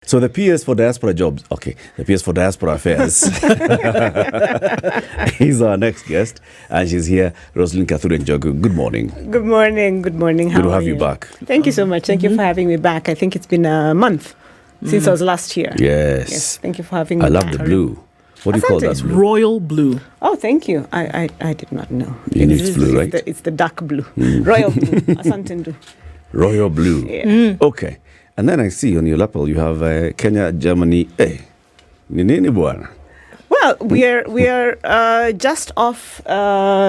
So the PS for Diaspora Jobs, the PS for Diaspora Affairs is our next guest, and she's here, Roseline, Kathure, and Njogu. Good morning. Good morning. Good morning. Good to have you back. Thank you so much. Thank you for having me back. I think it's been a month since I was last here. Yes. Thank you for having me I love back. the blue. What do you call that blue? Royal blue. Oh, thank you. I did not know. It's blue, right? It's the dark blue. Royal blue. Asante ndu. Royal blue. Yeah. Okay. And then I see on your lapel you have Kenya, Germany. Hey, ni nini bwana? Well, we are just off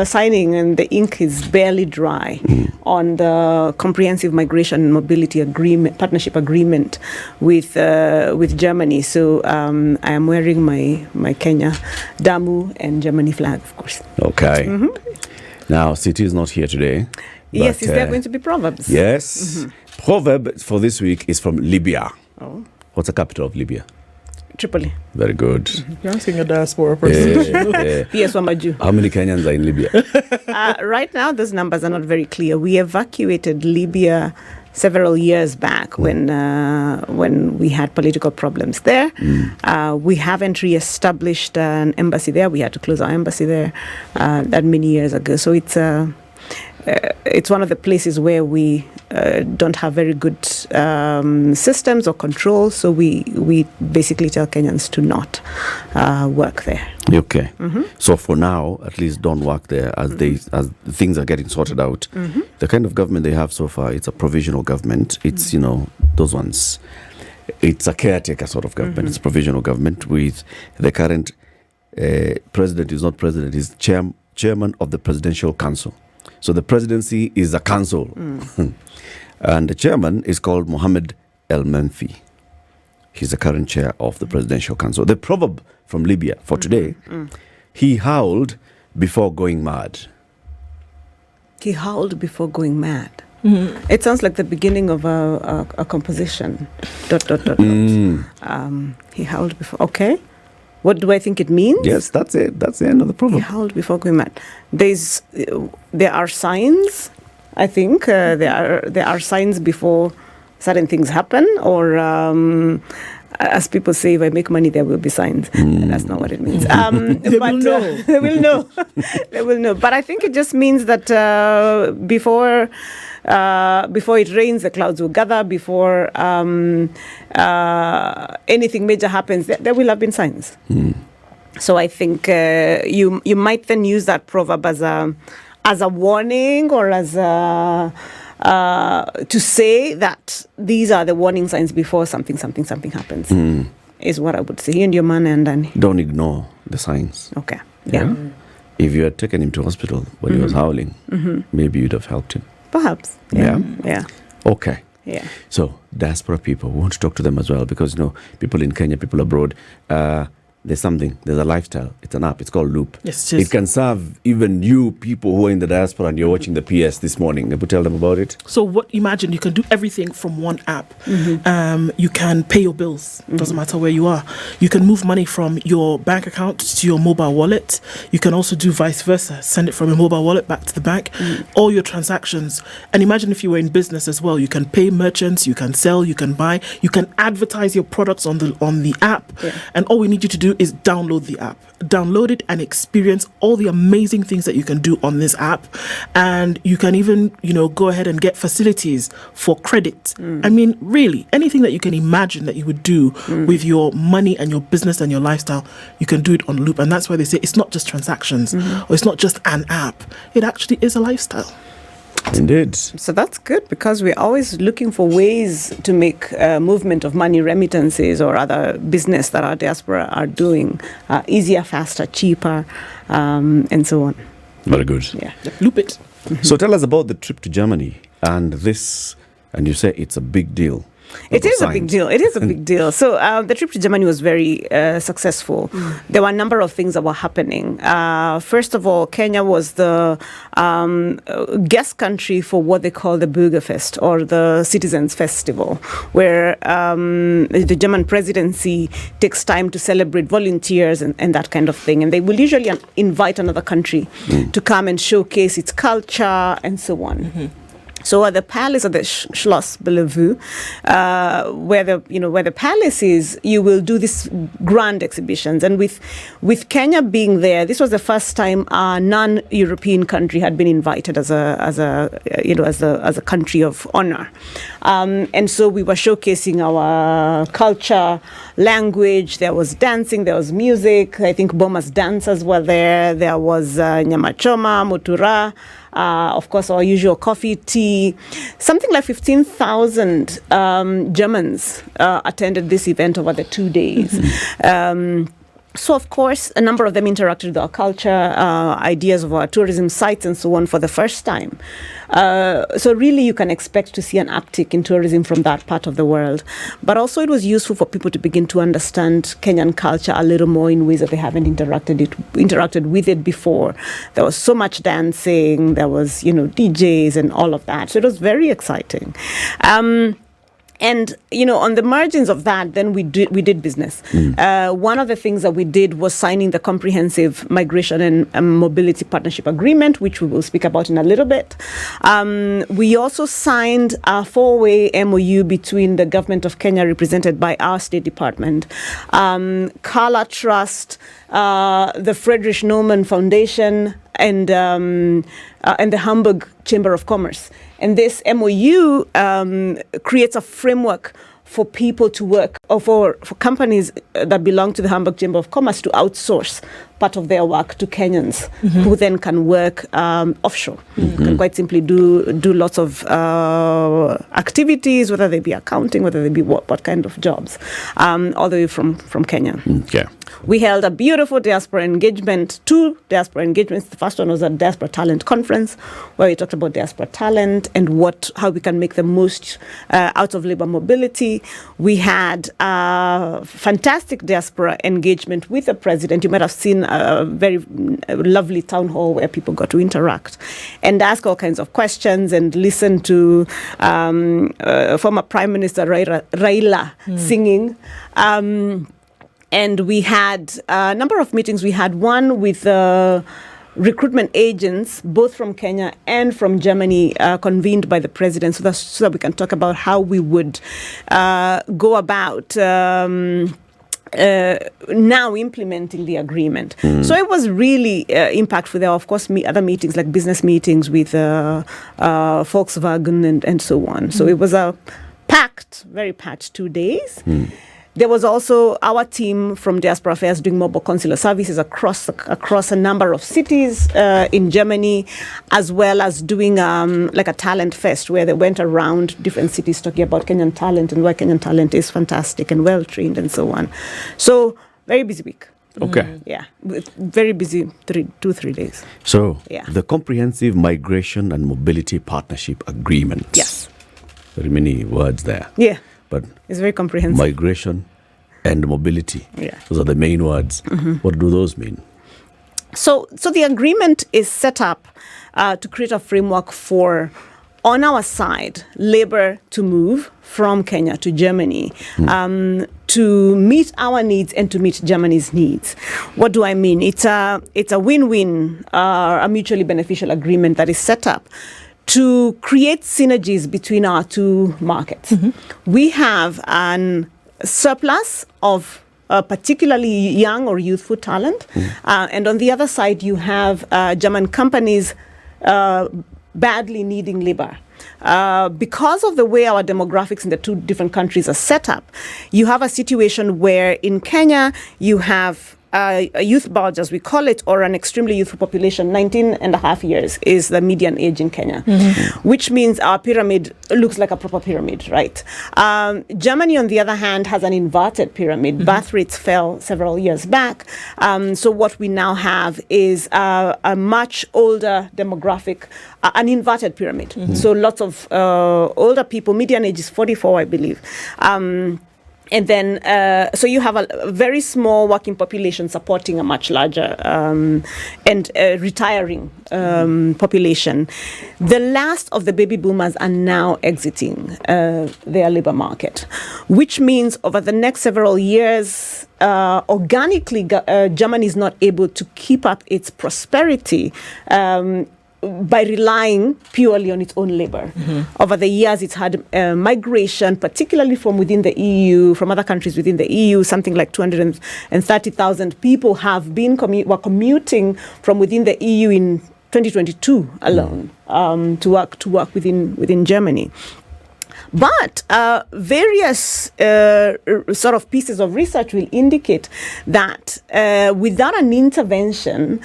signing, and the ink is barely dry on the comprehensive migration and mobility partnership agreement with Germany. So I am wearing my Kenya Damu and Germany flag, of course. Okay. Now, City is not here today. Yes, is there going to be proverbs? Yes. Proverb for this week is from Libya. Oh. What's the capital of Libya? Tripoli. Very good. You're asking a diaspora person. P.S. Wamaju. How many Kenyans are in Libya? Right now, those numbers are not very clear. We evacuated Libya several years back when we had political problems there. We haven't re-established an embassy there. We had to close our embassy there that many years ago. So it's one of the places where we don't have very good systems or control, so we basically tell Kenyans to not work there. Okay. So for now, at least don't work there as things are getting sorted out. The kind of government they have so far, it's a provisional government. It's, those ones. It's a caretaker sort of government. It's a provisional government with the current president is not president, he's chairman of the Presidential Council. So the presidency is a council. And the chairman is called Mohammed El Menfi. He's the current chair of the Presidential Council. The proverb from Libya for today, he howled before going mad. He howled before going mad. It sounds like the beginning of a composition. ... He howled before. Okay. What do I think it means? Yes, that's it. That's the end of the proverb. He howled before going mad. There are signs, I think. There are signs before certain things happen, or as people say, if I make money, there will be signs. That's not what it means. They will know. They will know. They will know. But I think it just means that before it rains, the clouds will gather. Before anything major happens, there will have been signs. So I think you might then use that proverb as a warning, or as to say that these are the warning signs before something happens. Is what I would say. You and your man and Danny. Don't ignore the signs. Okay. Yeah. If you had taken him to hospital when he was howling, maybe you'd have helped him. Perhaps. Yeah. Okay. Yeah. So, diaspora people, we want to talk to them as well, because, people in Kenya, people abroad, there's a lifestyle. It's an app. It's called Loop. Yes, it is. It can serve even you people who are in the diaspora and you're watching the PS this morning. Can you tell them about it? So imagine you can do everything from one app. You can pay your bills. Doesn't matter where you are. You can move money from your bank account to your mobile wallet. You can also do vice versa. Send it from your mobile wallet back to the bank. All your transactions. And imagine if you were in business as well. You can pay merchants. You can sell. You can buy. You can advertise your products on the app. Yeah. And all we need you to do is download the app. Download it and experience all the amazing things that you can do on this app. And you can even, go ahead and get facilities for credit. I mean, really, anything that you can imagine that you would do with your money and your business and your lifestyle, you can do it on Loop. And that's why they say it's not just transactions or it's not just an app. It actually is a lifestyle. Indeed. So that's good, because we're always looking for ways to make movement of money, remittances, or other business that our diaspora are doing easier, faster, cheaper, and so on. Very good. Yeah. Loopit. So tell us about the trip to Germany and you say it's a big deal. It is a big deal. It is a big deal. So the trip to Germany was very successful. There were a number of things that were happening. First of all, Kenya was the guest country for what they call the Bürgerfest, or the Citizens Festival, where the German presidency takes time to celebrate volunteers and that kind of thing. And they will usually invite another country to come and showcase its culture and so on. So at the palace, at the Schloss Bellevue, where the palace is, you will do these grand exhibitions. And with Kenya being there, this was the first time a non-European country had been invited as a country of honor. And so we were showcasing our culture, language. There was dancing, there was music. I think Boma's dancers were there. There was nyama choma, mutura. Of course, our usual coffee, tea. Something like 15,000 Germans attended this event over the 2 days. So, of course, a number of them interacted with our culture, ideas of our tourism sites and so on for the first time. So really you can expect to see an uptick in tourism from that part of the world. But also it was useful for people to begin to understand Kenyan culture a little more in ways that they haven't interacted with it before. There was so much dancing, there was, DJs and all of that. So it was very exciting. And, on the margins of that, then we did business. One of the things that we did was signing the Comprehensive Migration and Mobility Partnership Agreement, which we will speak about in a little bit. We also signed a 4-way MOU between the government of Kenya, represented by our State Department, Kala Trust, the Friedrich Naumann Foundation, and the Hamburg Chamber of Commerce. And this MOU creates a framework for people to work, or for companies that belong to the Hamburg Chamber of Commerce to outsource part of their work to Kenyans, who then can work offshore. Can quite simply do lots of activities, whether they be accounting, whether they be what kind of jobs, all the way from Kenya. Okay. We held a beautiful diaspora engagement, 2 diaspora engagements. The first one was a Diaspora Talent Conference, where we talked about diaspora talent and how we can make the most out of labor mobility. We had a fantastic diaspora engagement with the president. You might have seen a very lovely town hall where people got to interact and ask all kinds of questions and listen to former Prime Minister Raila singing. And we had a number of meetings. We had one with recruitment agents, both from Kenya and from Germany, convened by the president, so that we can talk about how we would go about now implementing the agreement. So it was really impactful. There were, of course, other meetings, like business meetings with Volkswagen and so on. So it was a very packed 2 days. There was also our team from Diaspora Affairs doing mobile consular services across a number of cities in Germany, as well as doing like a talent fest where they went around different cities talking about Kenyan talent and why Kenyan talent is fantastic and well trained and so on. So very busy week. Okay. Yeah, very busy 2-3 days. So Yeah. the Comprehensive Migration and Mobility Partnership Agreement. Yes. Very many words there. Yeah. But It's very comprehensive. migration and mobility. Yeah. Those are the main words. What do those mean? So the agreement is set up to create a framework for, on our side, labor to move from Kenya to Germany to meet our needs and to meet Germany's needs. What do I mean? It's a win-win, a mutually beneficial agreement that is set up to create synergies between our 2 markets. We have an surplus of particularly young or youthful talent. And on the other side, you have German companies badly needing labor. Because of the way our demographics in the 2 different countries are set up, you have a situation where in Kenya, you have a youth bulge, as we call it, or an extremely youthful population. 19 and a half years is the median age in Kenya, which means our pyramid looks like a proper pyramid, right? Germany, on the other hand, has an inverted pyramid. Birth rates fell several years back. So what we now have is a much older demographic, an inverted pyramid. So lots of older people, median age is 44, I believe. And then, so you have a very small working population supporting a much larger and retiring population. The last of the baby boomers are now exiting their labor market, which means over the next several years, organically, Germany is not able to keep up its prosperity by relying purely on its own labor. Over the years, it's had migration, particularly from within the EU, from other countries within the EU. Something like 230,000 people have been were commuting from within the EU in 2022 alone to work within Germany. But various sort of pieces of research will indicate that without an intervention,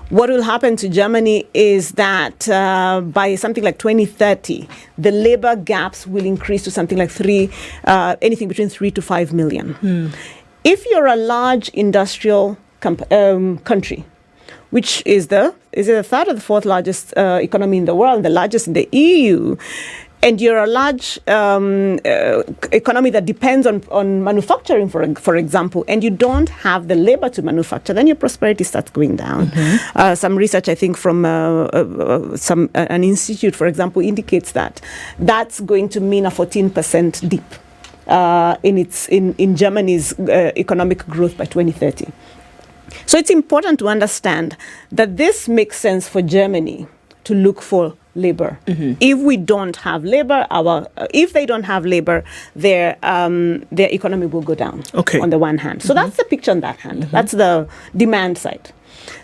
what will happen to Germany is that by something like 2030, the labor gaps will increase to something like anything between 3 to 5 million. If you're a large industrial country, which is the third or the fourth largest economy in the world, the largest in the EU, and you're a large economy that depends on manufacturing, for example, and you don't have the labor to manufacture, then your prosperity starts going down. Some research, I think, from an institute, for example, indicates that that's going to mean a 14% dip in Germany's economic growth by 2030. So it's important to understand that this makes sense for Germany to look for labor. If we don't have labor, if they don't have labor, their economy will go down. On the one hand, so that's the picture on that hand. That's the demand side.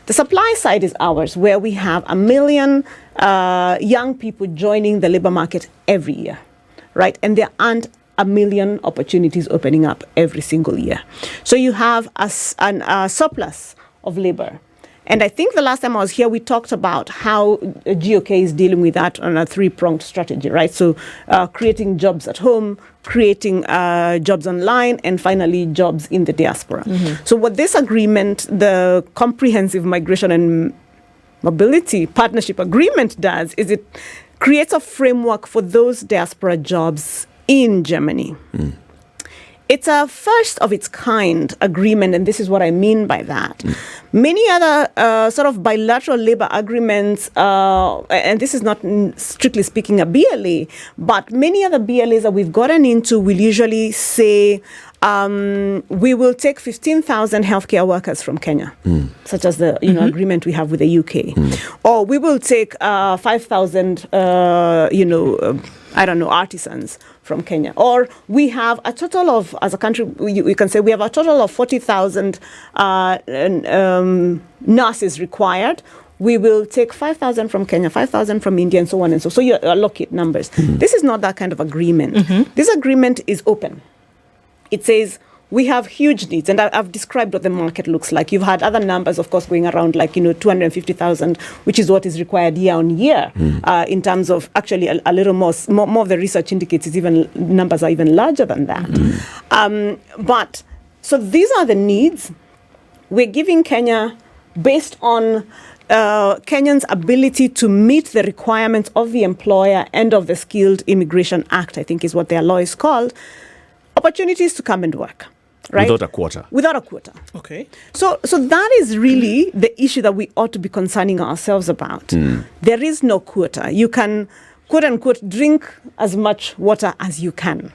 The supply side is ours, where we have 1 million young people joining the labor market every year, right? And there aren't 1 million opportunities opening up every single year. So you have a surplus of labor. And I think the last time I was here, we talked about how GOK is dealing with that on a 3-pronged strategy, right? So creating jobs at home, creating jobs online, and finally jobs in the diaspora. So what this agreement, the Comprehensive Migration and Mobility Partnership Agreement, does is it creates a framework for those diaspora jobs in Germany. It's a first of its kind agreement, and this is what I mean by that. Many other sort of bilateral labor agreements, and this is not strictly speaking a BLA, but many other BLAs that we've gotten into will usually say, we will take 15,000 healthcare workers from Kenya, such as the agreement we have with the UK. Or we will take 5,000, artisans from Kenya. Or we have a total of, as a country, we can say we have a total of 40,000 nurses required. We will take 5,000 from Kenya, 5,000 from India, and so on and so. So you allocate numbers. This is not that kind of agreement. This agreement is open. It says we have huge needs, and I've described what the market looks like. You've had other numbers, of course, going around, like 250,000, which is what is required year on year. In terms of actually a little more of the research indicates numbers are even larger than that. But so these are the needs we're giving Kenya based on Kenyans' ability to meet the requirements of the employer and of the Skilled Immigration Act, I think is what their law is called. Opportunities to come and work, right? Without a quota. Without a quota. Okay. So that is really the issue that we ought to be concerning ourselves about. There is no quota. You can, quote unquote, drink as much water as you can,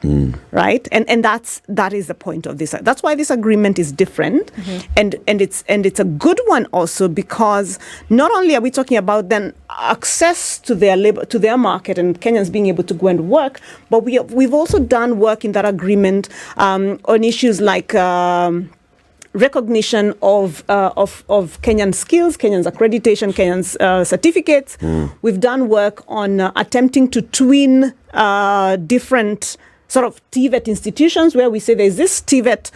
right? And that is the point of this. That's why this agreement is different, and it's a good one also, because not only are we talking about then access to their labor, to their market, and Kenyans being able to go and work, but we've also done work in that agreement on issues like recognition of Kenyan skills, Kenyans accreditation, Kenyans certificates. We've done work on attempting to twin different sort of TVET institutions, where we say there's this TVET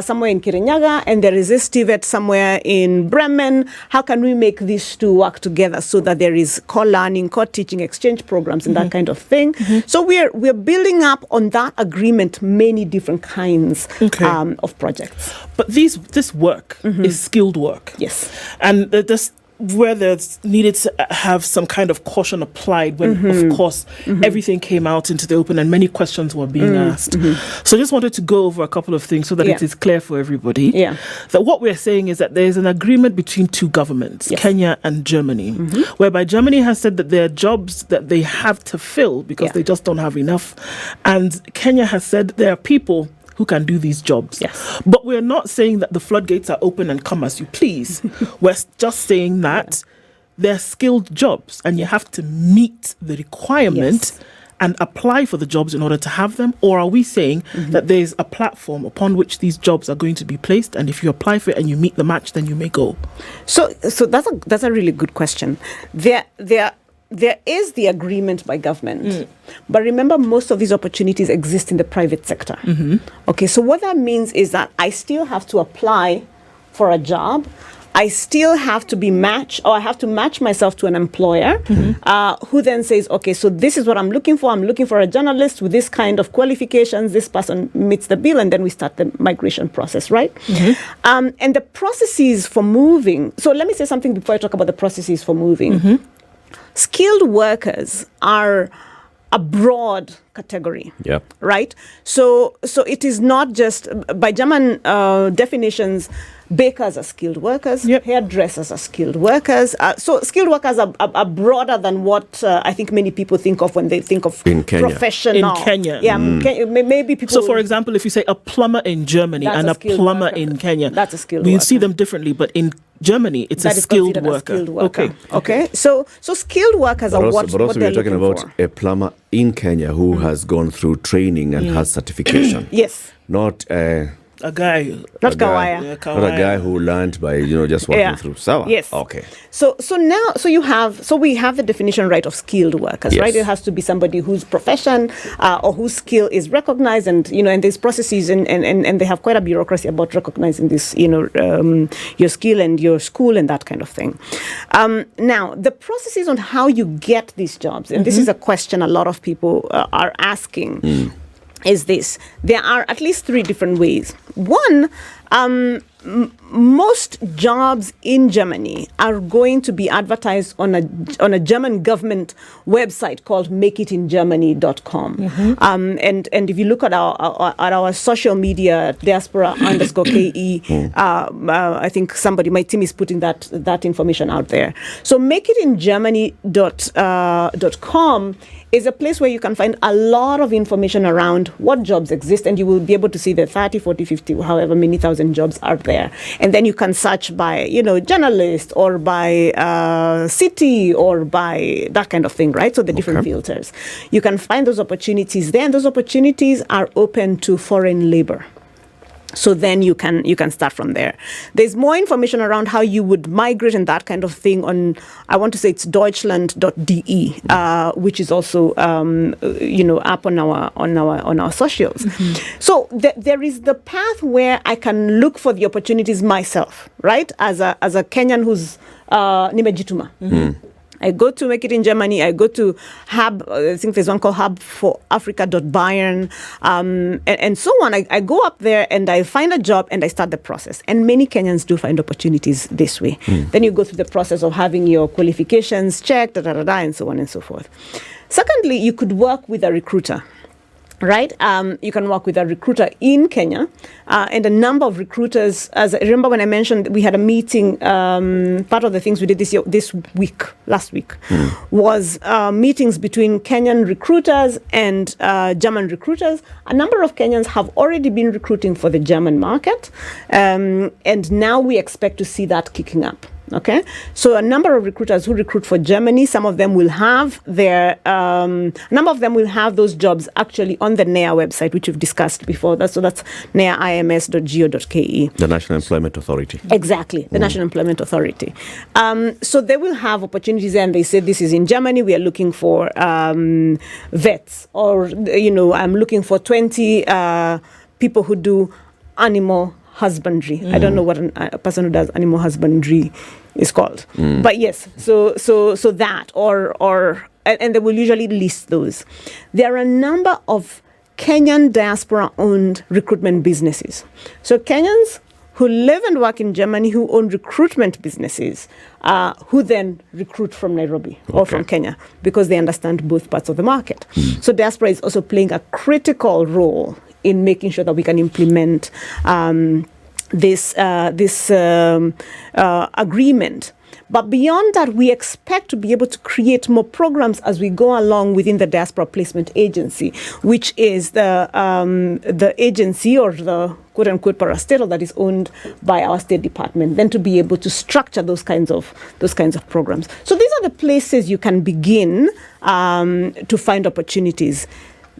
somewhere in Kirinyaga and there is this TVET somewhere in Bremen. How can we make these two work together so that there is co-learning, co-teaching, exchange programs, and that kind of thing? So we're building up on that agreement many different kinds of projects. But this work is skilled work. Yes. And this where there's needed to have some kind of caution applied when, of course, everything came out into the open and many questions were being asked. So I just wanted to go over a couple of things so that it is clear for everybody that what we're saying is that there's an agreement between two governments, Kenya and Germany, whereby Germany has said that there are jobs that they have to fill because they just don't have enough. And Kenya has said there are people who can do these jobs. Yes. But we're not saying that the floodgates are open and come as you please. We're just saying that they're skilled jobs and you have to meet the requirement and apply for the jobs in order to have them? Or are we saying that there's a platform upon which these jobs are going to be placed, and if you apply for it and you meet the match, then you may go? So that's a really good question. There is the agreement by government, but remember, most of these opportunities exist in the private sector. Okay, so what that means is that I still have to apply for a job. I still have to be matched, or I have to match myself to an employer who then says, okay, so this is what I'm looking for. I'm looking for a journalist with this kind of qualifications. This person meets the bill, and then we start the migration process, right? And the processes for moving. So let me say something before I talk about the processes for moving. Skilled workers are a broad category, right? So it is not just, by German definitions, bakers are skilled workers, hairdressers are skilled workers. So skilled workers are broader than what I think many people think of when they think of professional. In Kenya. Yeah, maybe people... So, for example, if you say a plumber in Germany and a plumber in Kenya, that's a skilled worker. We see them differently, but in Germany, it's a skilled worker. Okay. So skilled workers are what But also they're we're talking looking about for. a plumber in Kenya who has gone through training and has certification. Yes. Not a guy. Not Kawaya. Not a guy who learned by just walking through. Sawa. Yes. Okay. So we have the definition, right, of skilled workers, right? It has to be somebody whose profession or whose skill is recognized, and and there's processes and they have quite a bureaucracy about recognizing this, your skill and your school and that kind of thing. Now the processes on how you get these jobs, and this is a question a lot of people are asking. Is this. There are at least 3 different ways. One, most jobs in Germany are going to be advertised on a German government website called makeitingermany.com. And if you look at our social media, Diaspora _KE, I think my team is putting that information out there. So makeitingermany.com is a place where you can find a lot of information around what jobs exist, and you will be able to see the 30, 40, 50, however many thousand jobs are there. And then you can search by, journalist, or by city, or by that kind of thing, right? So the different filters. You can find those opportunities there, and those opportunities are open to foreign labor. So then you can start from there. There's more information around how you would migrate and that kind of thing on, I want to say it's deutschland.de, which is also up on our socials. So there is the path where I can look for the opportunities myself, right? As a Kenyan who's nimejituma. I go to Make It in Germany. I go to Hub. I think there's one called Hub for Africa.Bayern, and so on. I go up there and I find a job and I start the process. And many Kenyans do find opportunities this way. Then you go through the process of having your qualifications checked, and so on and so forth. Secondly, you could work with a recruiter. Right? You can work with a recruiter in Kenya, and a number of recruiters. As I remember when I mentioned we had a meeting, part of the things we did last week, was meetings between Kenyan recruiters and German recruiters. A number of Kenyans have already been recruiting for the German market, and now we expect to see that kicking up. Okay, so a number of recruiters who recruit for Germany, some of them will have those jobs actually on the NEA website, which we've discussed before. So that's neims.go.ke. The National Employment Authority. Exactly, the National Employment Authority. So they will have opportunities there, and they say this is in Germany. We are looking for vets, or I'm looking for 20 people who do animal husbandry. I don't know what a person who does animal husbandry is called, but yes. So that and they will usually list those. There are a number of Kenyan diaspora-owned recruitment businesses. So Kenyans who live and work in Germany who own recruitment businesses, who then recruit from Nairobi or from Kenya because they understand both parts of the market. So diaspora is also playing a critical role in making sure that we can implement this agreement. But beyond that, we expect to be able to create more programs as we go along within the Diaspora Placement Agency, which is the agency or the quote-unquote parastatal that is owned by our State Department, then to be able to structure those kinds of programs. So these are the places you can begin to find opportunities.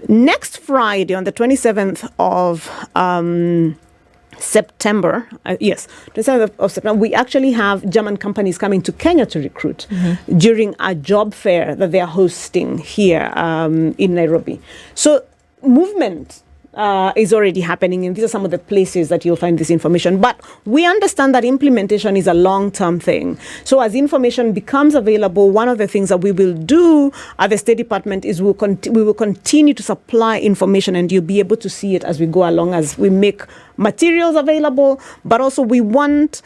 Next Friday, on the 27th of September, 27th of September, we actually have German companies coming to Kenya to recruit during a job fair that they are hosting here in Nairobi. So movement is already happening, and these are some of the places that you'll find this information. But we understand that implementation is a long-term thing. So as information becomes available, one of the things that we will do at the State Department is we will continue to supply information, and you'll be able to see it as we go along, as we make materials available. But also we want...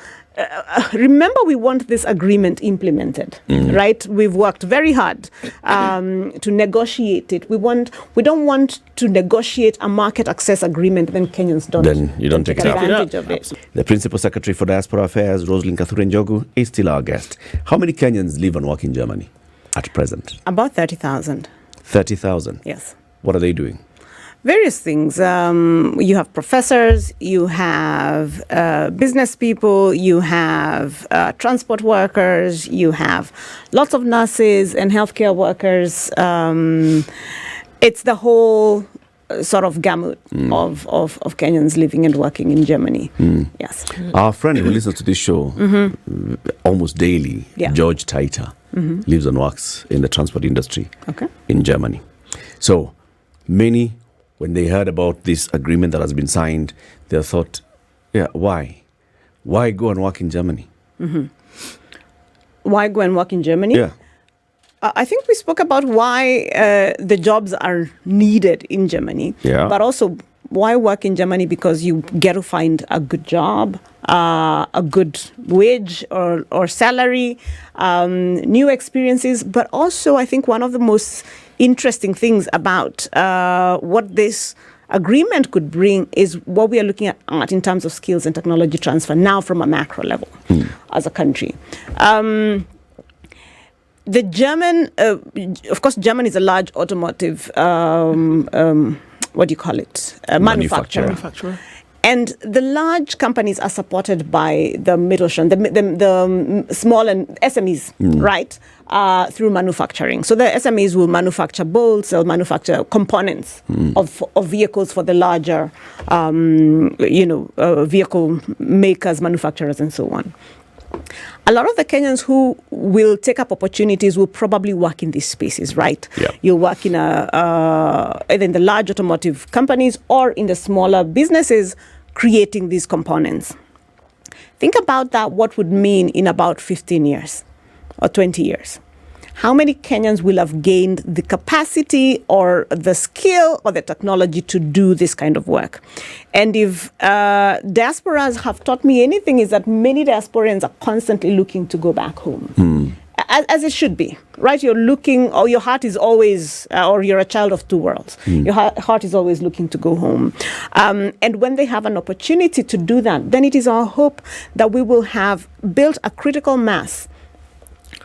remember, we want this agreement implemented, right? We've worked very hard to negotiate it. We don't want to negotiate a market access agreement, then Kenyans don't. Then you don't take advantage of it. The Principal Secretary for Diaspora Affairs, Roseline Kathure Njogu, is still our guest. How many Kenyans live and work in Germany at present? About 30,000. 30,000? Yes. What are they doing? Various things. You have professors, you have business people, you have transport workers, you have lots of nurses and healthcare workers. It's the whole sort of gamut of Kenyans living and working in Germany. Yes. Our friend who listens to this show almost daily, George Taita, lives and works in the transport industry in Germany. So many, when they heard about this agreement that has been signed, they thought, why? Why go and work in Germany? Why go and work in Germany? Yeah. I think we spoke about why the jobs are needed in Germany, but also why work in Germany, because you get to find a good job, a good wage or salary, new experiences. But also, I think one of the most interesting things about what this agreement could bring is what we are looking at in terms of skills and technology transfer now from a macro level as a country. The German, of course, Germany is a large automotive, manufacturer. And the large companies are supported by the Mittelstand, the small and SMEs, right, through manufacturing. So the SMEs will manufacture bolts, they'll manufacture components of vehicles for the larger, vehicle makers, manufacturers, and so on. A lot of the Kenyans who will take up opportunities will probably work in these spaces, right? Yeah. You'll work in either in the large automotive companies or in the smaller businesses creating these components. Think about that, what would mean in about 15 years or 20 years. How many Kenyans will have gained the capacity or the skill or the technology to do this kind of work? And if diasporas have taught me anything, is that many diasporians are constantly looking to go back home. As it should be, right? You're looking, or your heart is always, or you're a child of two worlds. Your heart is always looking to go home. And when they have an opportunity to do that, then it is our hope that we will have built a critical mass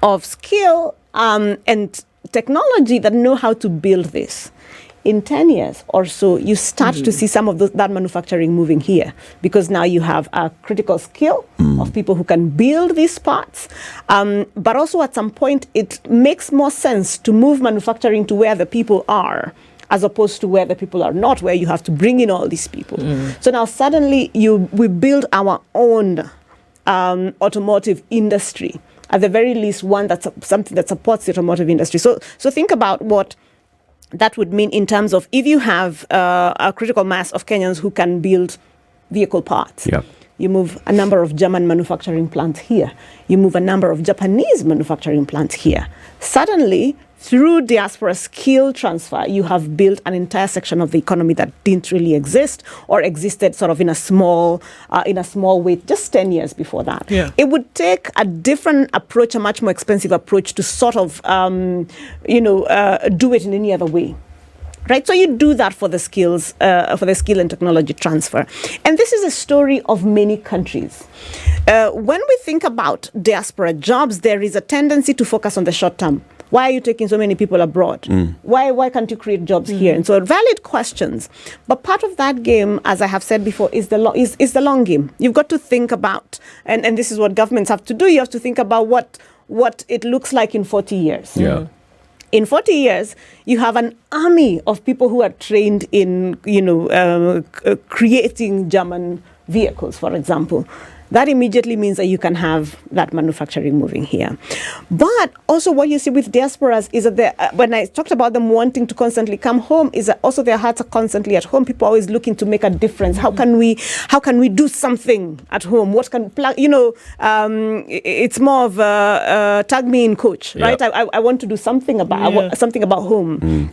of skill and technology that know how to build this. In 10 years or so, you start to see some of that manufacturing moving here, because now you have a critical skill of people who can build these parts. But also at some point, it makes more sense to move manufacturing to where the people are, as opposed to where the people are not, where you have to bring in all these people. So now suddenly we build our own automotive industry. At the very least, one that's something that supports the automotive industry. So think about what that would mean in terms of if you have a critical mass of Kenyans who can build vehicle parts. Yeah. You move a number of German manufacturing plants here. You move a number of Japanese manufacturing plants here. Suddenly, through diaspora skill transfer, you have built an entire section of the economy that didn't really exist, or existed sort of in a small way just 10 years before that. Yeah. It would take a different approach, a much more expensive approach, to sort of do it in any other way. Right, so you do that for the skills, for the skill and technology transfer. And this is a story of many countries. When we think about diaspora jobs, there is a tendency to focus on the short term. Why are you taking so many people abroad? Why can't you create jobs here? And so valid questions. But part of that game, as I have said before, is the long game. You've got to think about, and this is what governments have to do, you have to think about what it looks like in 40 years. Yeah. In 40 years, you have an army of people who are trained in, creating German vehicles, for example. That immediately means that you can have that manufacturing moving here. But also what you see with diasporas is that when I talked about them wanting to constantly come home, is that also their hearts are constantly at home. People are always looking to make a difference. How can we do something at home? What can it's more of tag me in, coach, right? I want to do something about home.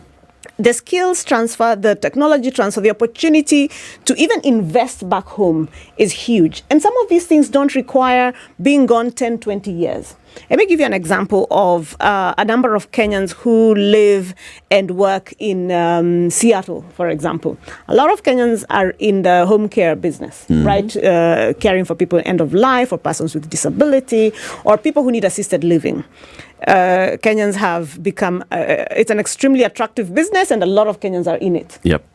The skills transfer, the technology transfer, the opportunity to even invest back home is huge. And some of these things don't require being gone 10, 20 years. Let me give you an example of a number of Kenyans who live and work in Seattle, for example. A lot of Kenyans are in the home care business, right? Caring for people end of life or persons with disability or people who need assisted living. Kenyans have become, it's an extremely attractive business and a lot of Kenyans are in it. Yep.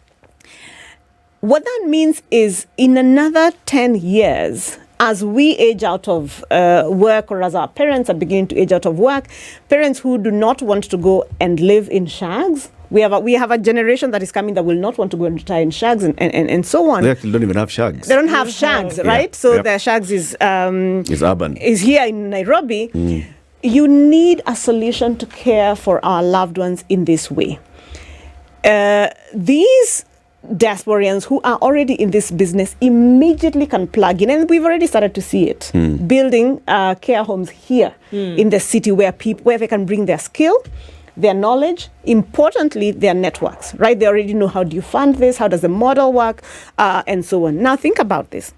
What that means is in another 10 years, as we age out of work, or as our parents are beginning to age out of work, parents who do not want to go and live in shags, we have a generation that is coming that will not want to go and retire in shags and so on. They actually don't even have shags. They don't have shags, right? So their shags is urban. Is here in Nairobi. You need a solution to care for our loved ones in this way. These diasporians who are already in this business immediately can plug in, and we've already started to see it, building care homes here in the city where they can bring their skill, their knowledge, importantly, their networks, right? They already know, how do you fund this? How does the model work? And so on. Now think about this.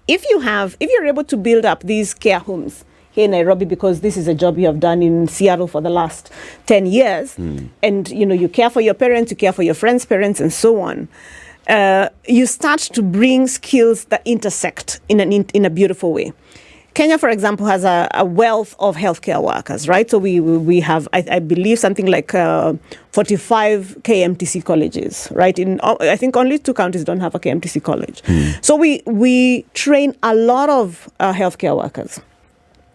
If you're able to build up these care homes here in Nairobi, because this is a job you have done in Seattle for the last 10 years, and you care for your parents, you care for your friends' parents, and so on, you start to bring skills that intersect in a beautiful way. Kenya, for example, has a wealth of healthcare workers, right? So we have, I believe, something like 45 KMTC colleges, right? I think only 2 counties don't have a KMTC college. So we train a lot of healthcare workers.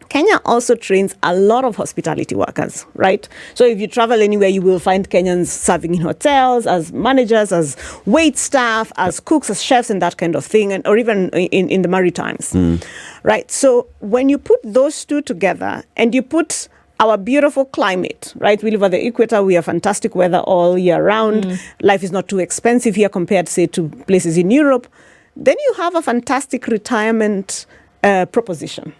Kenya also trains a lot of hospitality workers, right? So if you travel anywhere, you will find Kenyans serving in hotels, as managers, as wait staff, as cooks, as chefs, and that kind of thing, or even in the Maritimes, right? So when you put those two together and you put our beautiful climate, right? We live at the equator. We have fantastic weather all year round. Life is not too expensive here compared, say, to places in Europe. Then you have a fantastic retirement proposition,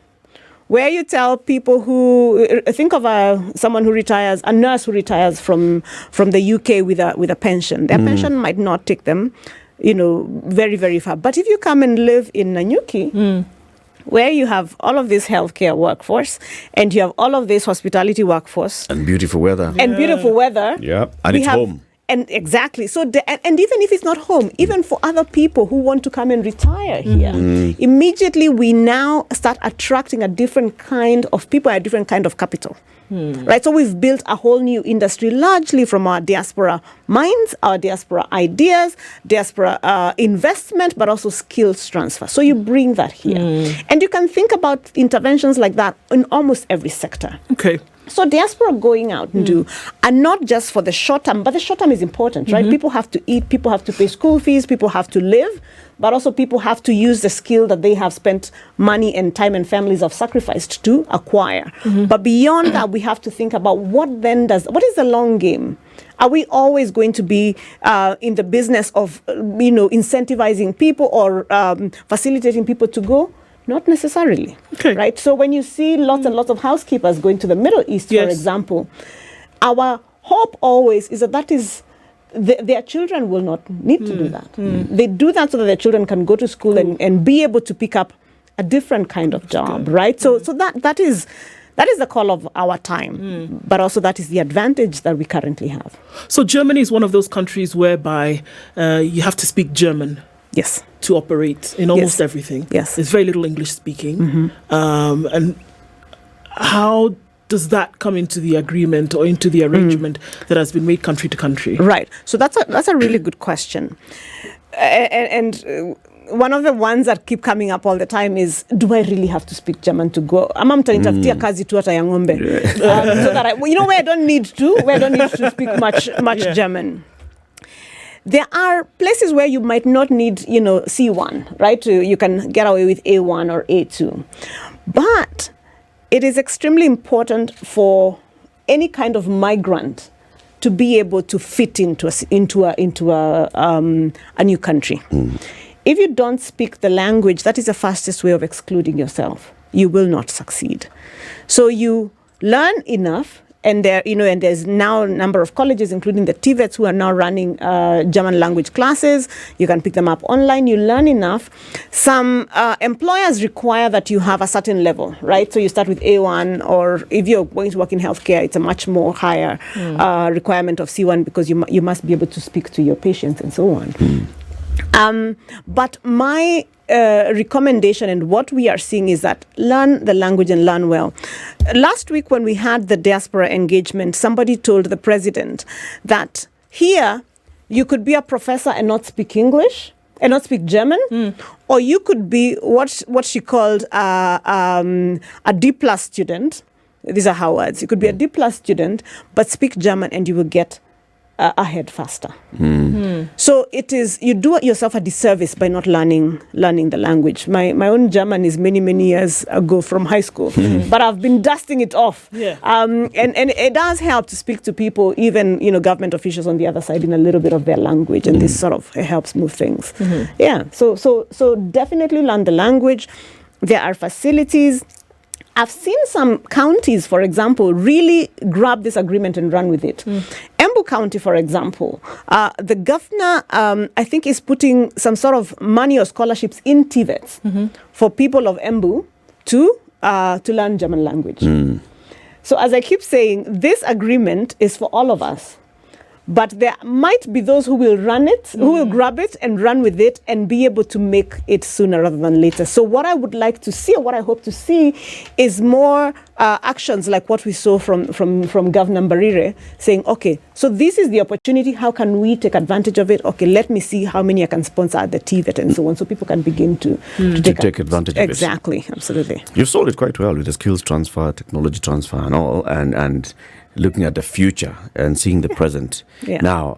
where you tell people who think of someone who retires, a nurse who retires from the UK with a pension. Their pension might not take them, very, very far. But if you come and live in Nanyuki, where you have all of this healthcare workforce and you have all of this hospitality workforce and beautiful weather, yeah, and it's home. And exactly. So, and even if it's not home, even for other people who want to come and retire here, immediately we now start attracting a different kind of people, a different kind of capital. Right? So we've built a whole new industry largely from our diaspora minds, our diaspora ideas, diaspora investment, but also skills transfer. So you bring that here. And you can think about interventions like that in almost every sector. Okay. So diaspora going out and do, and not just for the short term, but the short term is important, right? People have to eat, people have to pay school fees, people have to live, but also people have to use the skill that they have spent money and time and families have sacrificed to acquire. But beyond that, we have to think about what is the long game? Are we always going to be in the business of, incentivizing people or facilitating people to go? Not necessarily, right? So when you see lots and lots of housekeepers going to the Middle East, for example, our hope always is that their children will not need to do that. They do that so that their children can go to school and be able to pick up a different kind of job, right? So that is the call of our time, but also that is the advantage that we currently have. So Germany is one of those countries whereby you have to speak German. Yes. to operate in almost everything. Yes. There's very little English speaking. And how does that come into the agreement or into the arrangement that has been made country to country? Right. So that's a really good question. And one of the ones that keep coming up all the time is, do I really have to speak German to go? Ama mtanitafutia kazi tu hata ya ng'ombe. So that where I don't need to speak much German. There are places where you might not need, C1, right? You can get away with A1 or A2. But it is extremely important for any kind of migrant to be able to fit into a new country. If you don't speak the language, that is the fastest way of excluding yourself. You will not succeed. So you learn enough, and there's now a number of colleges, including the TVETs, who are now running German language classes. You can pick them up online. You learn enough. Some employers require that you have a certain level, right? So you start with A1, or if you're going to work in healthcare, it's a much more higher requirement of C1, because you must be able to speak to your patients and so on. But my recommendation and what we are seeing is that learn the language and learn well. Last week when we had the diaspora engagement, somebody told the president that here you could be a professor and not speak English and not speak German, or you could be what she called a D+ student. These are her words. You could be a D+ student, but speak German and you will get ahead faster. So it is, you do yourself a disservice by not learning the language. My own German is many years ago from high school, but I've been dusting it off. And it does help to speak to people, even government officials on the other side, in a little bit of their language, and this sort of helps move things. So definitely learn the language. There are facilities. I've seen some counties, for example, really grab this agreement and run with it. Embu County, for example, the governor, I think, is putting some sort of money or scholarships in TVETs for people of Embu to learn German language. So as I keep saying, this agreement is for all of us. But there might be those who will run it, who will grab it and run with it and be able to make it sooner rather than later. So what I would like to see, or what I hope to see, is more actions like what we saw from Governor Mbarire, saying, okay, so this is the opportunity. How can we take advantage of it? Okay, let me see how many I can sponsor at the TVET and so on, so people can begin to take advantage of it. Exactly, absolutely. You've sold it quite well with the skills transfer, technology transfer and all, and looking at the future and seeing the present. Now,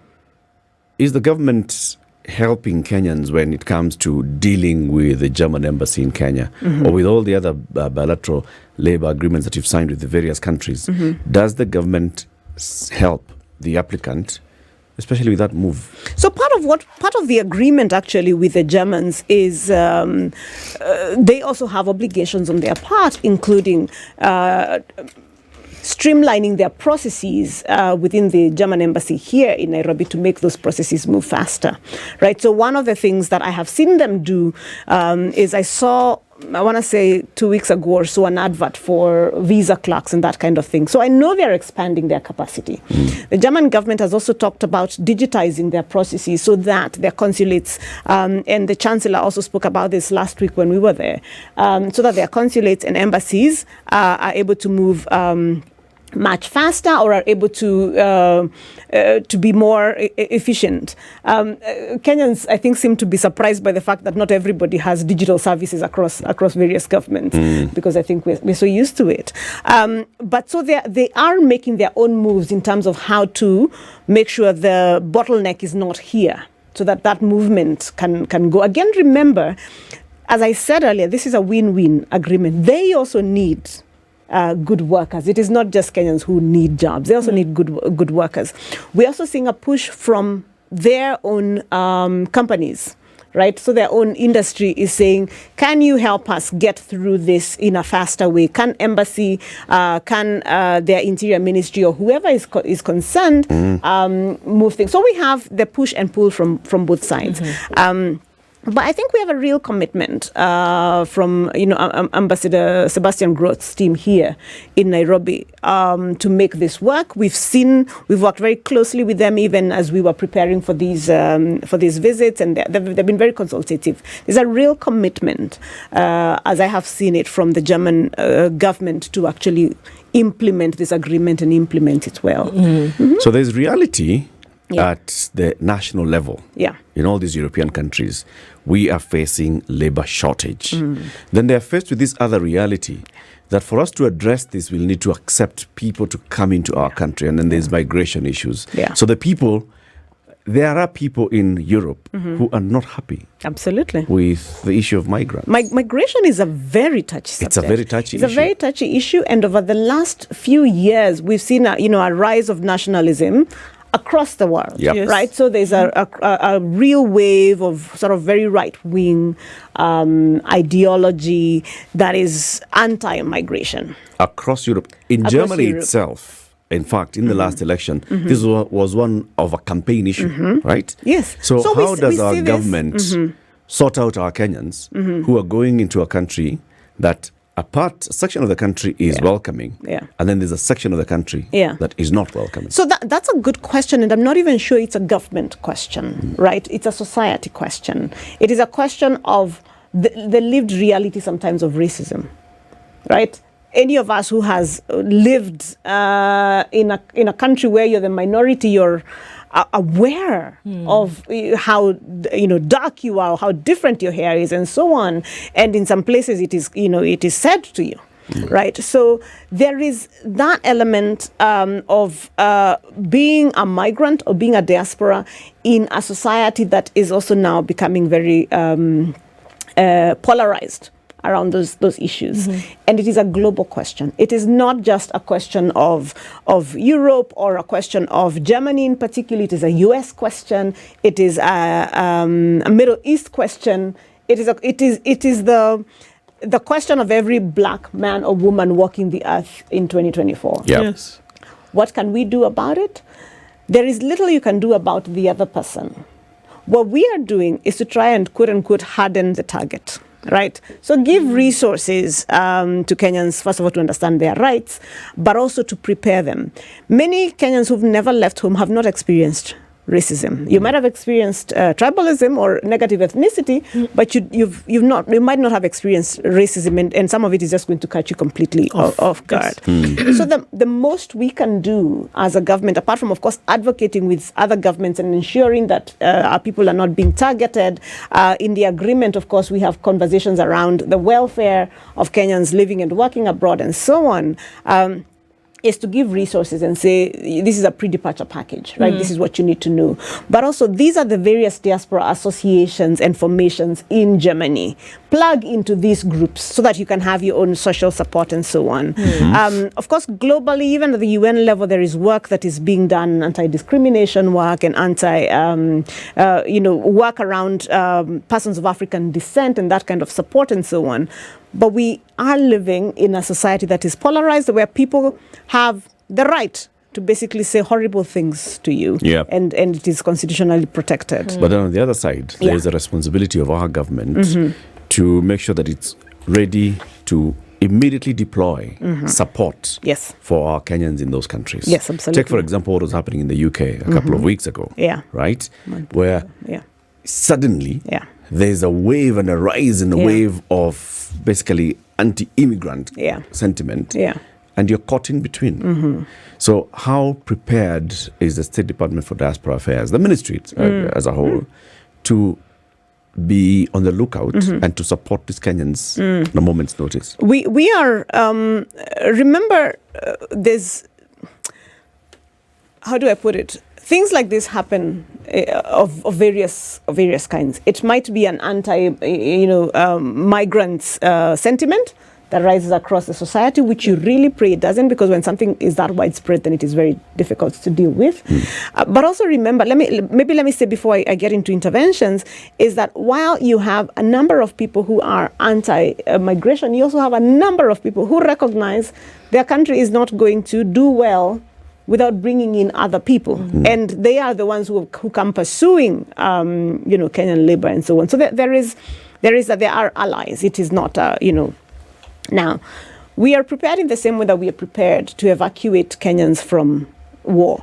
is the government helping Kenyans when it comes to dealing with the German embassy in Kenya or with all the other bilateral labor agreements that you've signed with the various countries? Does the government help the applicant, especially with that move? So part of the agreement actually with the Germans is they also have obligations on their part, including streamlining their processes within the German embassy here in Nairobi to make those processes move faster, right? So one of the things that I have seen them do is I want to say 2 weeks ago or so, an advert for visa clerks and that kind of thing. So I know they're expanding their capacity. The German government has also talked about digitizing their processes so that their consulates, and the Chancellor also spoke about this last week when we were there, so that their consulates and embassies are able to move much faster, or are able to be more efficient. Kenyans, I think, seem to be surprised by the fact that not everybody has digital services across various governments, because I think we're so used to it. But so they are making their own moves in terms of how to make sure the bottleneck is not here, so that movement can go. Again, remember, as I said earlier, this is a win-win agreement. They also need good workers. It is not just Kenyans who need jobs. They also need good workers. We're also seeing a push from their own companies, right? So their own industry is saying, can you help us get through this in a faster way? Can embassy, can their interior ministry, or whoever is concerned, move things? So we have the push and pull from both sides. But I think we have a real commitment from, Ambassador Sebastian Groth's team here in Nairobi to make this work. We've worked very closely with them even as we were preparing for these visits, and they've been very consultative. There's a real commitment, as I have seen it, from the German government to actually implement this agreement and implement it well. Mm-hmm. So there's reality at the national level. Yeah. In all these European countries, we are facing labor shortage. Then they are faced with this other reality that for us to address this, we'll need to accept people to come into our country, and then there's migration issues. Yeah. So there are people in Europe who are not happy. Absolutely. With the issue of migrants. Migration is a very touchy subject. It's a very touchy issue. It's a very touchy issue, and over the last few years, we've seen a rise of nationalism across the world, Yes. right? So there's a real wave of sort of very right-wing ideology that is anti-migration. Across Europe. In Germany itself, in fact, in the last election, this was one of a campaign issue, right? Yes. So how does our government sort out our Kenyans who are going into a country that a section of the country is welcoming, and then there's a section of the country that is not welcoming? So that's a good question, and I'm not even sure it's a government question, right? It's a society question. It is a question of the lived reality sometimes of racism, right? Any of us who has lived in a country where you're the minority, you're aware of how dark you are, how different your hair is, and so on. And in some places, it is said to you, right? So there is that element of being a migrant or being a diaspora in a society that is also now becoming very polarized around those issues. And it is a global question. It is not just a question of Europe or a question of Germany in particular. It is a US question. It is a Middle East question. It is the question of every black man or woman walking the earth in 2024. Yep. Yes. What can we do about it? There is little you can do about the other person. What we are doing is to try and quote unquote harden the target. Right. So give resources to Kenyans, first of all, to understand their rights, but also to prepare them. Many Kenyans who've never left home have not experienced racism. You might have experienced tribalism or negative ethnicity, but you might not have experienced racism, and some of it is just going to catch you completely off guard. Yes. So the most we can do as a government, apart from, of course, advocating with other governments and ensuring that our people are not being targeted, in the agreement, of course, we have conversations around the welfare of Kenyans living and working abroad and so on. Is to give resources and say, this is a pre-departure package, right? This is what you need to know. But also, these are the various diaspora associations and formations in Germany. Plug into these groups so that you can have your own social support and so on. Of course, globally, even at the UN level, there is work that is being done, anti-discrimination work and work around persons of African descent and that kind of support and so on. But we are living in a society that is polarized, where people have the right to basically say horrible things to you. Yep. And it is constitutionally protected. But then on the other side, there is a responsibility of our government to make sure that it's ready to immediately deploy support for our Kenyans in those countries. Yes, absolutely. Take, for example, what was happening in the UK a couple of weeks ago. Right? Where suddenly there's a wave and a rise in a wave of basically anti-immigrant sentiment, and you're caught in between. So how prepared is the State Department for Diaspora Affairs, the ministry as a whole, to be on the lookout and to support these Kenyans on a moment's notice? We are, remember, there's, how do I put it? Things like this happen of various kinds. It might be an migrant sentiment that rises across the society, which you really pray it doesn't, because when something is that widespread, then it is very difficult to deal with. But also remember, let me say before I get into interventions, is that while you have a number of people who are anti-migration, you also have a number of people who recognize their country is not going to do well without bringing in other people. And they are the ones who come pursuing, Kenyan labor and so on. So there are allies. It is not, Now, we are prepared in the same way that we are prepared to evacuate Kenyans from war,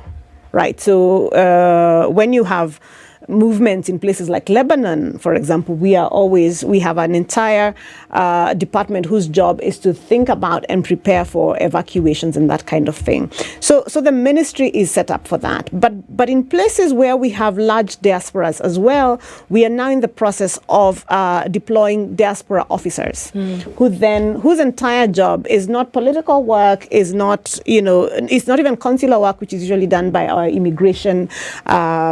right? So when you have movements in places like Lebanon, for example, we have an entire department whose job is to think about and prepare for evacuations and that kind of thing. So the ministry is set up for that. But in places where we have large diasporas as well, we are now in the process of deploying diaspora officers whose entire job is not political work, is not, it's not even consular work, which is usually done by our immigration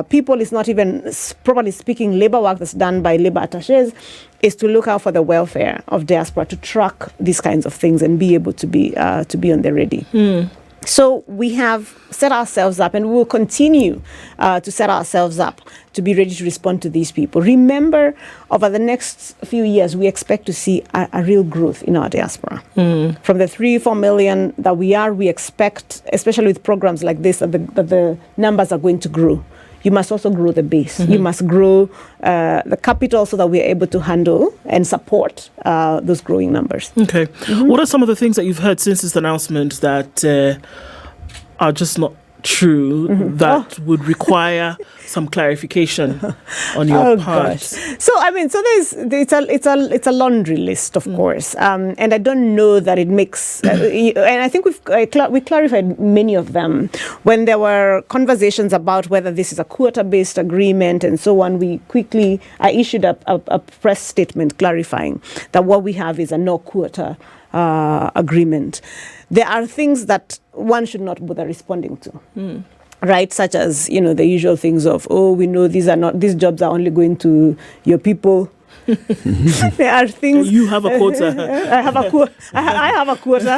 people. It's not even, properly speaking, labor work that's done by labor attaches, is to look out for the welfare of diaspora, to track these kinds of things and be able to be on the ready. So we have set ourselves up, and we will continue to set ourselves up to be ready to respond to these people. Remember, over the next few years, we expect to see a real growth in our diaspora. From the 3-4 million that we expect, especially with programs like this, that the numbers are going to grow. You must also grow the base. You must grow the capital so that we are able to handle and support those growing numbers. Okay. What are some of the things that you've heard since this announcement that are just not true, that would require some clarification on your part? Gosh. So it's a laundry list, of course, and I don't know that it makes. And I think we clarified many of them when there were conversations about whether this is a quota-based agreement and so on. I issued a press statement clarifying that what we have is a no quota agreement. There are things that one should not bother responding to, right? Such as, the usual things of, we know these jobs are only going to your people. There are things. You have a quota. I have a quota.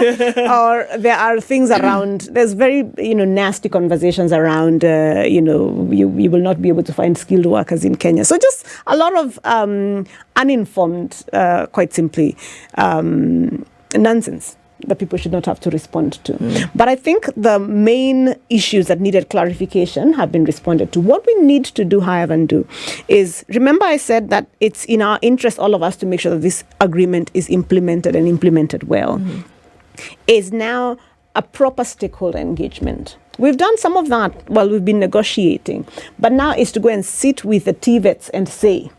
Or there are things around. There's very nasty conversations around. You will not be able to find skilled workers in Kenya. So just a lot of uninformed, quite simply, nonsense that people should not have to respond to. But I think the main issues that needed clarification have been responded to. What we need to do, however, is, remember I said that it's in our interest, all of us, to make sure that this agreement is implemented and implemented well, is now a proper stakeholder engagement. We've done some of that while we've been negotiating, but now is to go and sit with the TVETs and say,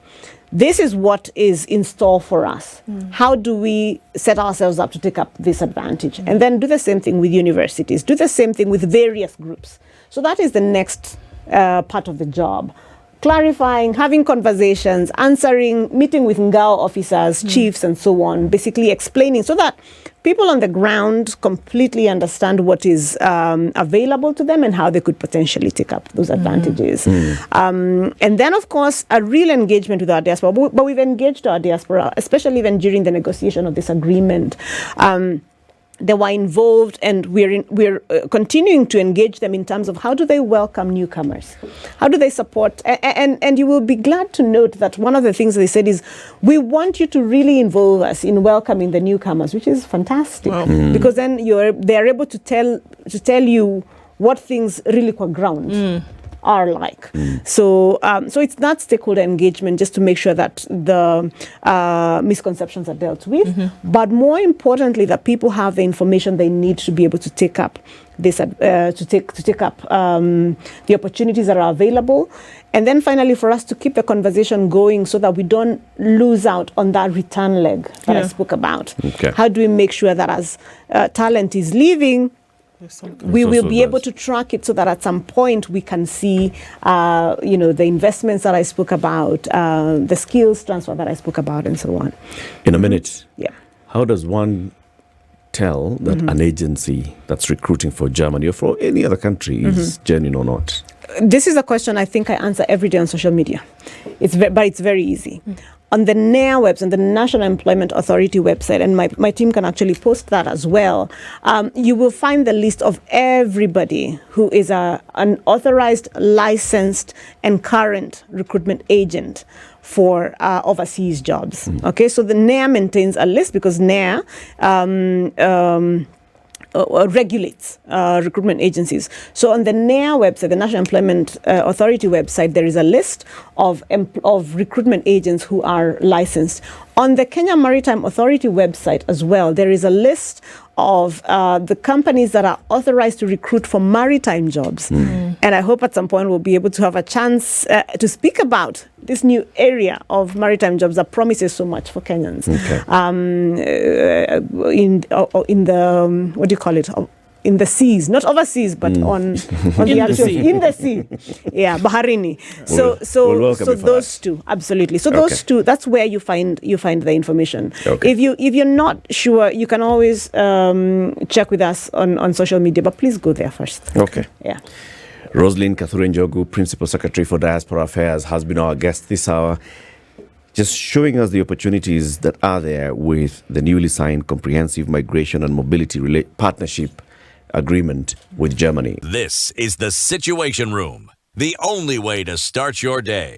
this is what is in store for us. How do we set ourselves up to take up this advantage? And then do the same thing with universities, do the same thing with various groups. So that is the next part of the job. Clarifying, having conversations, answering, meeting with Ngao officers, chiefs, and so on, basically explaining so that people on the ground completely understand what is available to them and how they could potentially take up those advantages. And then, of course, a real engagement with our diaspora. But we've engaged our diaspora, especially even during the negotiation of this agreement. They were involved, and we're continuing to engage them in terms of how do they welcome newcomers? How do they support? And you will be glad to note that one of the things they said is, we want you to really involve us in welcoming the newcomers, which is fantastic. Wow. Because then they're able to tell you what things really on ground are like. So it's that stakeholder engagement, just to make sure that the misconceptions are dealt with, but more importantly, that people have the information they need to be able to take up this, to take up the opportunities that are available. And then finally, for us to keep the conversation going so that we don't lose out on that return leg that I spoke about. Okay. How do we make sure that as talent is leaving, we will be able to track it so that at some point we can see, the investments that I spoke about, the skills transfer that I spoke about, and so on. In a minute, how does one tell that an agency that's recruiting for Germany or for any other country is genuine or not? This is a question I think I answer every day on social media. But it's very easy. On the NAIA website, the National Employment Authority website, and my team can actually post that as well, you will find the list of everybody who is an authorized, licensed, and current recruitment agent for overseas jobs. Okay, so the NAIA maintains a list because NAIA regulates recruitment agencies. So on the NEA website, the National Employment Authority website, there is a list of recruitment agents who are licensed. On the Kenya Maritime Authority website as well, there is a list of the companies that are authorized to recruit for maritime jobs. And I hope at some point we'll be able to have a chance to speak about this new area of maritime jobs that promises so much for Kenyans. In the, what do you call it? In the seas, not overseas, but on the actual in the sea. Yeah, Baharini. So those two, absolutely. So those two, that's where you find the information. If you're not sure, you can always check with us on social media, but please go there first. Okay. Yeah. Roseline Kathure Njogu, Principal Secretary for Diaspora Affairs, has been our guest this hour, just showing us the opportunities that are there with the newly signed Comprehensive Migration and Mobility Partnership Agreement with Germany. This is the Situation Room, the only way to start your day.